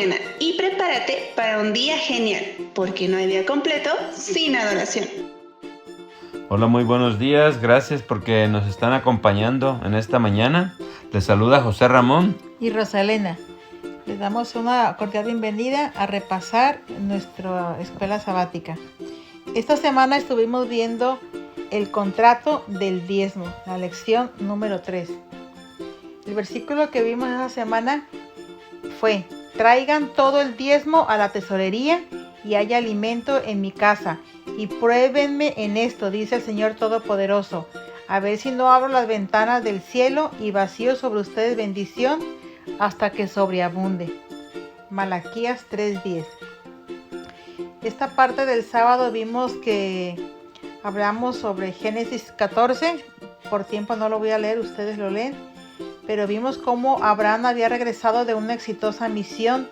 mañana y prepárate para un día genial, porque no hay día completo sin adoración. Hola, muy buenos días. Gracias porque nos están acompañando en esta mañana. Les saluda José Ramón y Rosalena. Les damos una cordial bienvenida a repasar nuestra escuela sabática. Esta semana estuvimos viendo el contrato del diezmo, la lección número 3. El versículo que vimos esa semana fue: traigan todo el diezmo a la tesorería y haya alimento en mi casa, y pruébenme en esto, dice el Señor Todopoderoso, a ver si no abro las ventanas del cielo y vacío sobre ustedes bendición hasta que sobreabunde. Malaquías 3:10. Esta parte del sábado vimos que hablamos sobre Génesis 14. Por tiempo no lo voy a leer, ustedes lo leen. Pero vimos cómo Abraham había regresado de una exitosa misión.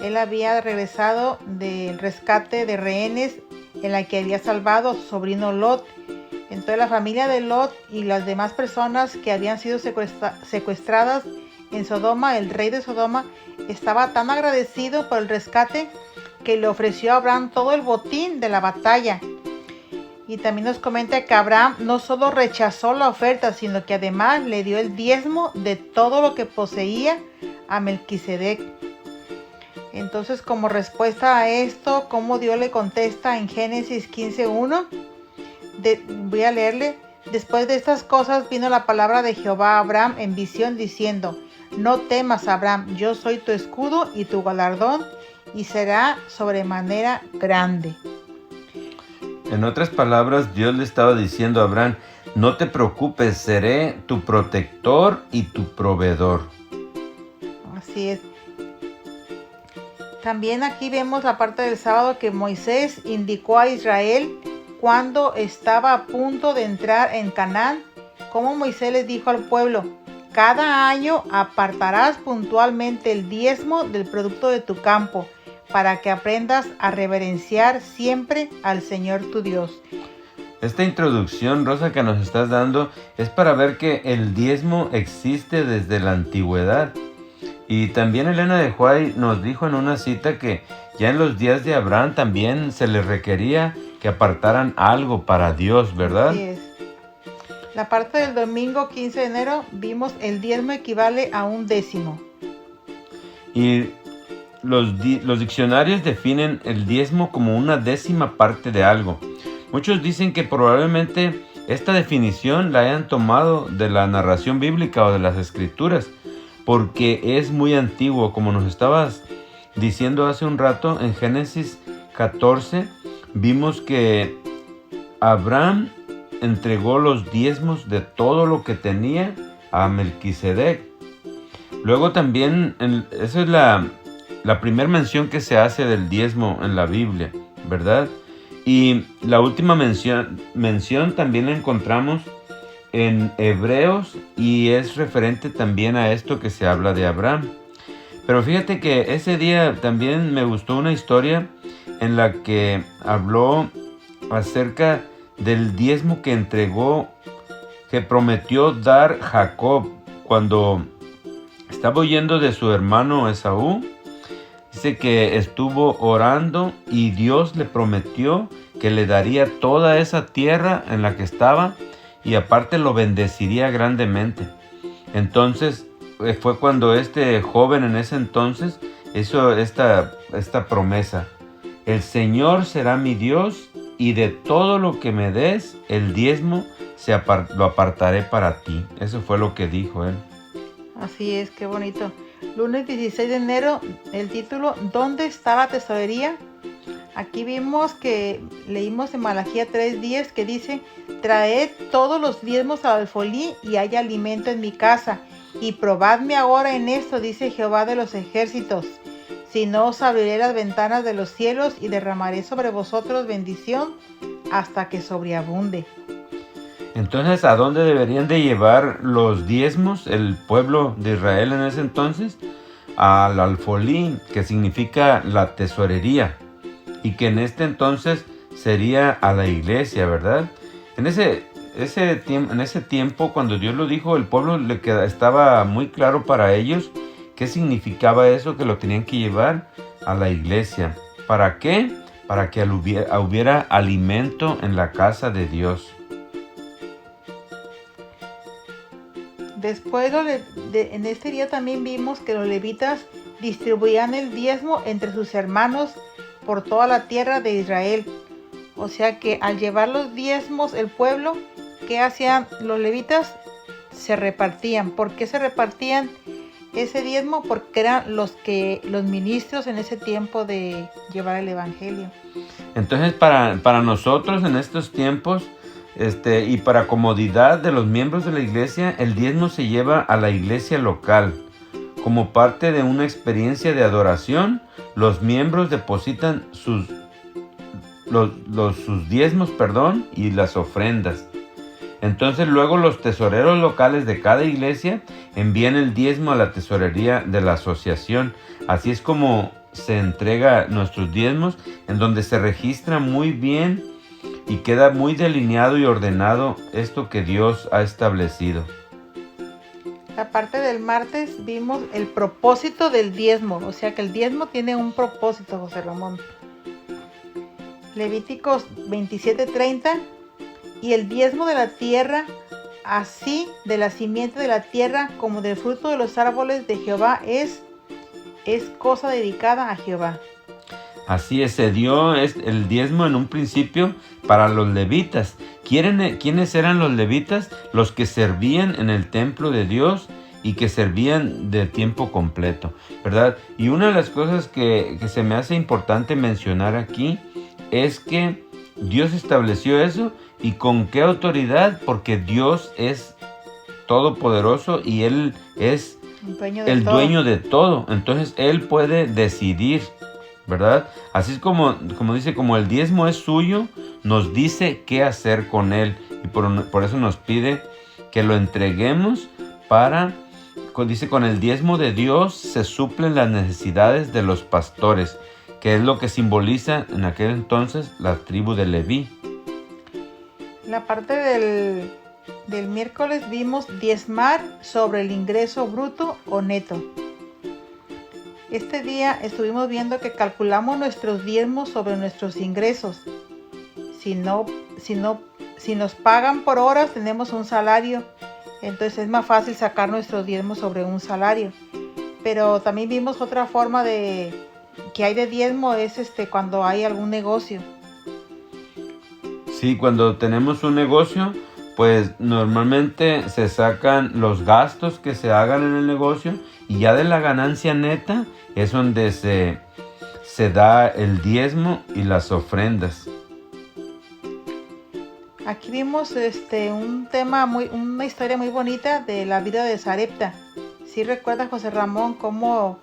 Él había regresado del rescate de rehenes en la que había salvado a su sobrino Lot. Entonces la familia de Lot y las demás personas que habían sido secuestradas en Sodoma, el rey de Sodoma, estaba tan agradecido por el rescate que le ofreció a Abraham todo el botín de la batalla. Y también nos comenta que Abraham no solo rechazó la oferta, sino que además le dio el diezmo de todo lo que poseía a Melquisedec. Entonces, como respuesta a esto, ¿cómo Dios le contesta en Génesis 15:1? Voy a leerle. Después de estas cosas vino la palabra de Jehová a Abraham en visión diciendo: no temas, Abraham, yo soy tu escudo y tu galardón, y será sobremanera grande. En otras palabras, Dios le estaba diciendo a Abraham: no te preocupes, seré tu protector y tu proveedor. Así es. También aquí vemos la parte del sábado que Moisés indicó a Israel cuando estaba a punto de entrar en Canaán, como Moisés les dijo al pueblo: cada año apartarás puntualmente el diezmo del producto de tu campo, para que aprendas a reverenciar siempre al Señor tu Dios. Esta introducción, Rosa, que nos estás dando es para ver que el diezmo existe desde la antigüedad. Y también Elena de White nos dijo en una cita que ya en los días de Abraham también se les requería que apartaran algo para Dios, ¿verdad? Así es. La parte del domingo 15 de enero vimos el diezmo equivale a un décimo. Y los diccionarios definen el diezmo como una décima parte de algo. Muchos dicen que probablemente esta definición la hayan tomado de la narración bíblica o de las escrituras, porque es muy antiguo. Como nos estabas diciendo hace un rato, en Génesis 14 vimos que Abraham entregó los diezmos de todo lo que tenía a Melquisedec. Luego también, esa es la primera mención que se hace del diezmo en la Biblia, ¿verdad? Y la última mención también la encontramos en Hebreos, y es referente también a esto que se habla de Abraham. Pero fíjate que ese día también me gustó una historia en la que habló acerca del diezmo que entregó, que prometió dar Jacob cuando estaba huyendo de su hermano Esaú. Dice que estuvo orando y Dios le prometió que le daría toda esa tierra en la que estaba, y aparte lo bendeciría grandemente. Entonces fue cuando este joven en ese entonces hizo esta promesa: el Señor será mi Dios, y de todo lo que me des, el diezmo lo apartaré para ti. Eso fue lo que dijo él. Así es, qué bonito. Lunes 16 de enero, el título: ¿dónde está la tesorería? Aquí vimos que leímos en Malaquías 3:10 que dice: traed todos los diezmos al alfolí y haya alimento en mi casa, y probadme ahora en esto, dice Jehová de los ejércitos, si no os abriré las ventanas de los cielos y derramaré sobre vosotros bendición hasta que sobreabunde. Entonces, ¿a dónde deberían de llevar los diezmos el pueblo de Israel en ese entonces? Al alfolí, que significa la tesorería, y que en este entonces sería a la iglesia, ¿verdad? En ese tiempo, cuando Dios lo dijo, el pueblo estaba muy claro para ellos ¿Qué significaba eso? Que lo tenían que llevar a la iglesia. ¿Para qué? Para que hubiera alimento en la casa de Dios. Después en este día también vimos que los levitas distribuían el diezmo entre sus hermanos por toda la tierra de Israel. O sea que al llevar los diezmos el pueblo, ¿qué hacían los levitas? Se repartían. ¿Por qué se repartían ese diezmo? Porque eran los ministros en ese tiempo de llevar el evangelio. Entonces para nosotros en estos tiempos y para comodidad de los miembros de la iglesia, el diezmo se lleva a la iglesia local. Como parte de una experiencia de adoración, los miembros depositan sus diezmos, y las ofrendas. Entonces luego los tesoreros locales de cada iglesia envían el diezmo a la tesorería de la asociación. Así es como se entrega nuestros diezmos, en donde se registra muy bien y queda muy delineado y ordenado esto que Dios ha establecido. La parte del martes vimos el propósito del diezmo, o sea que el diezmo tiene un propósito, José Ramón. Levíticos 27:30, y el diezmo de la tierra, así de la simiente de la tierra como del fruto de los árboles de Jehová, es cosa dedicada a Jehová. Así es, se dio el diezmo en un principio para los levitas. ¿Quiénes eran los levitas? Los que servían en el templo de Dios y que servían de tiempo completo, ¿verdad? Y una de las cosas que se me hace importante mencionar aquí es que Dios estableció eso. ¿Y con qué autoridad? Porque Dios es todopoderoso y Él es el dueño de todo. Entonces Él puede decidir, ¿verdad? Así es como dice, como el diezmo es suyo, nos dice qué hacer con él. Y por eso nos pide que lo entreguemos dice, con el diezmo de Dios se suplen las necesidades de los pastores, que es lo que simboliza en aquel entonces la tribu de Leví. La parte del miércoles vimos diezmar sobre el ingreso bruto o neto. Este día estuvimos viendo que calculamos nuestros diezmos sobre nuestros ingresos. Si nos pagan por horas, tenemos un salario, entonces es más fácil sacar nuestros diezmos sobre un salario. Pero también vimos otra forma que hay de diezmo, es cuando hay algún negocio. Sí, cuando tenemos un negocio, pues normalmente se sacan los gastos que se hagan en el negocio y ya de la ganancia neta es donde se da el diezmo y las ofrendas. Aquí vimos una historia muy bonita de la vida de Sarepta. ¿Sí recuerdas, José Ramón, cómo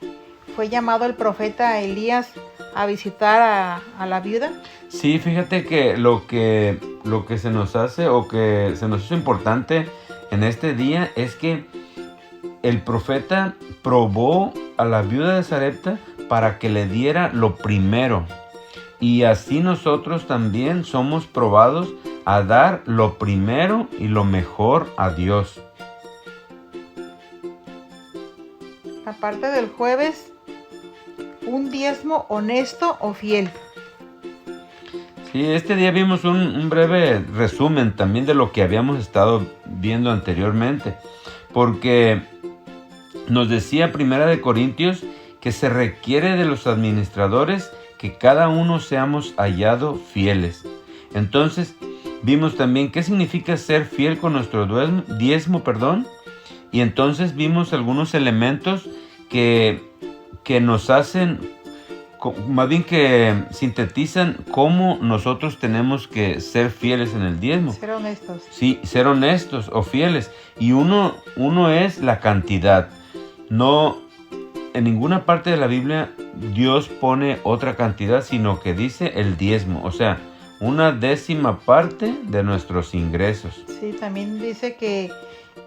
fue llamado el profeta Elías a visitar a la viuda? Sí, fíjate que lo que se nos hace o que se nos hizo importante en este día es que el profeta probó a la viuda de Sarepta para que le diera lo primero. Y así nosotros también somos probados a dar lo primero y lo mejor a Dios. Aparte del jueves, un diezmo honesto o fiel. Sí, este día vimos un breve resumen también de lo que habíamos estado viendo anteriormente, porque nos decía Primera de Corintios que se requiere de los administradores que cada uno seamos hallados fieles. Entonces vimos también qué significa ser fiel con nuestro diezmo, y entonces vimos algunos elementos que nos hacen, más bien que sintetizan cómo nosotros tenemos que ser fieles en el diezmo. Ser honestos. Sí, ser honestos o fieles. Y uno es la cantidad. No, en ninguna parte de la Biblia Dios pone otra cantidad, sino que dice el diezmo, o sea, 1/10 de nuestros ingresos. Sí, también dice que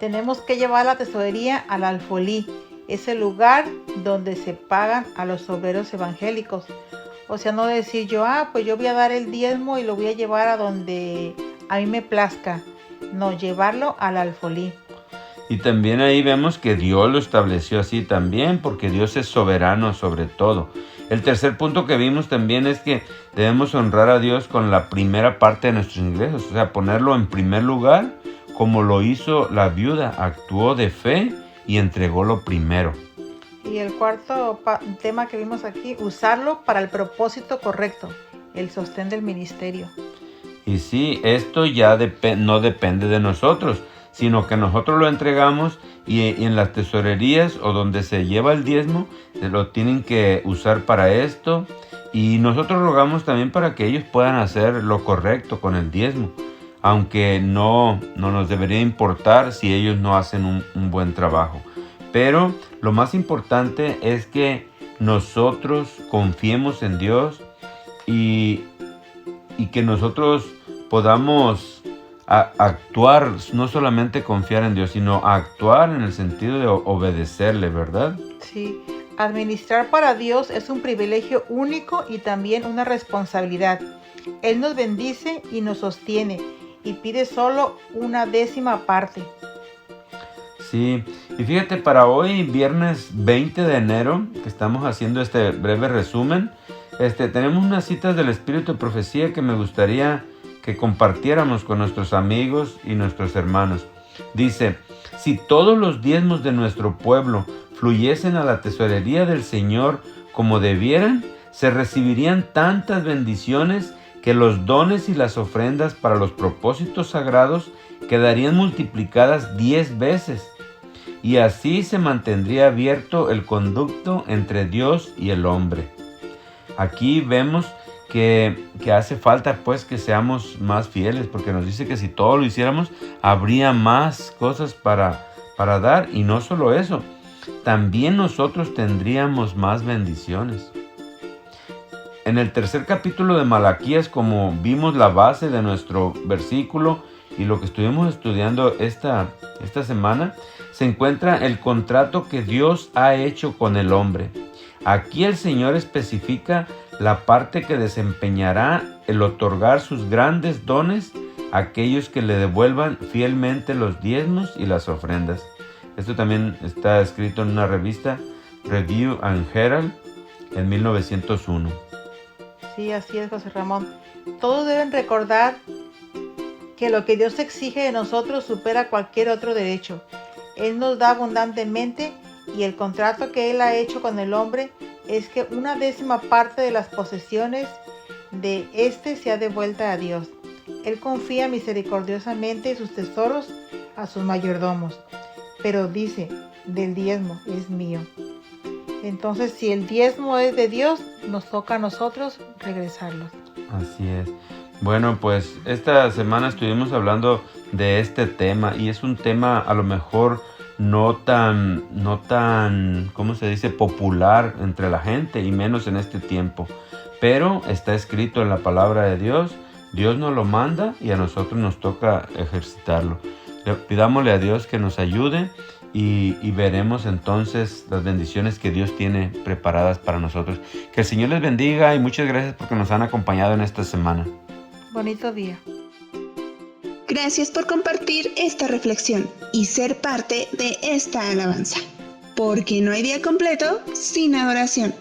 tenemos que llevar la tesorería al alfolí. Es el lugar donde se pagan a los obreros evangélicos. O sea, no decir pues yo voy a dar el diezmo y lo voy a llevar a donde a mí me plazca. No, llevarlo al alfolí. Y también ahí vemos que Dios lo estableció así también, porque Dios es soberano sobre todo. El tercer punto que vimos también es que debemos honrar a Dios con la primera parte de nuestros ingresos, o sea, ponerlo en primer lugar, como lo hizo la viuda, actuó de fe y entregó lo primero. Y el cuarto tema que vimos aquí, usarlo para el propósito correcto, el sostén del ministerio. Y sí, esto ya no depende de nosotros, sino que nosotros lo entregamos y en las tesorerías o donde se lleva el diezmo, se lo tienen que usar para esto. Y nosotros rogamos también para que ellos puedan hacer lo correcto con el diezmo, aunque no nos debería importar si ellos no hacen un buen trabajo. Pero lo más importante es que nosotros confiemos en Dios y que nosotros podamos actuar, no solamente confiar en Dios, sino actuar en el sentido de obedecerle, ¿verdad? Sí, administrar para Dios es un privilegio único y también una responsabilidad. Él nos bendice y nos sostiene y pide solo una décima parte. Sí, y fíjate, para hoy, viernes 20 de enero, que estamos haciendo este breve resumen, tenemos unas citas del Espíritu de Profecía que me gustaría que compartiéramos con nuestros amigos y nuestros hermanos. Dice, si todos los diezmos de nuestro pueblo fluyesen a la tesorería del Señor como debieran, se recibirían tantas bendiciones que los dones y las ofrendas para los propósitos sagrados quedarían multiplicadas 10 veces. Y así se mantendría abierto el conducto entre Dios y el hombre. Aquí vemos que hace falta pues que seamos más fieles, porque nos dice que si todo lo hiciéramos, habría más cosas para dar. Y no solo eso, también nosotros tendríamos más bendiciones. En el tercer capítulo de Malaquías, como vimos la base de nuestro versículo y lo que estuvimos estudiando esta semana, se encuentra el contrato que Dios ha hecho con el hombre. Aquí el Señor especifica la parte que desempeñará el otorgar sus grandes dones a aquellos que le devuelvan fielmente los diezmos y las ofrendas. Esto también está escrito en una revista, Review and Herald, en 1901. Sí, así es, José Ramón. Todos deben recordar que lo que Dios exige de nosotros supera cualquier otro derecho. Él nos da abundantemente y el contrato que Él ha hecho con el hombre es que una décima parte de las posesiones de sea devuelta a Dios. Él confía misericordiosamente sus tesoros a sus mayordomos, pero dice, del diezmo es mío. Entonces, si el diezmo es de Dios, nos toca a nosotros regresarlos. Así es. Bueno, pues esta semana estuvimos hablando de este tema y es un tema a lo mejor no tan, ¿cómo se dice?, popular entre la gente y menos en este tiempo. Pero está escrito en la palabra de Dios, Dios nos lo manda y a nosotros nos toca ejercitarlo. Pidámosle a Dios que nos ayude y veremos entonces las bendiciones que Dios tiene preparadas para nosotros. Que el Señor les bendiga y muchas gracias porque nos han acompañado en esta semana. Bonito día. Gracias por compartir esta reflexión y ser parte de esta alabanza. Porque no hay día completo sin adoración.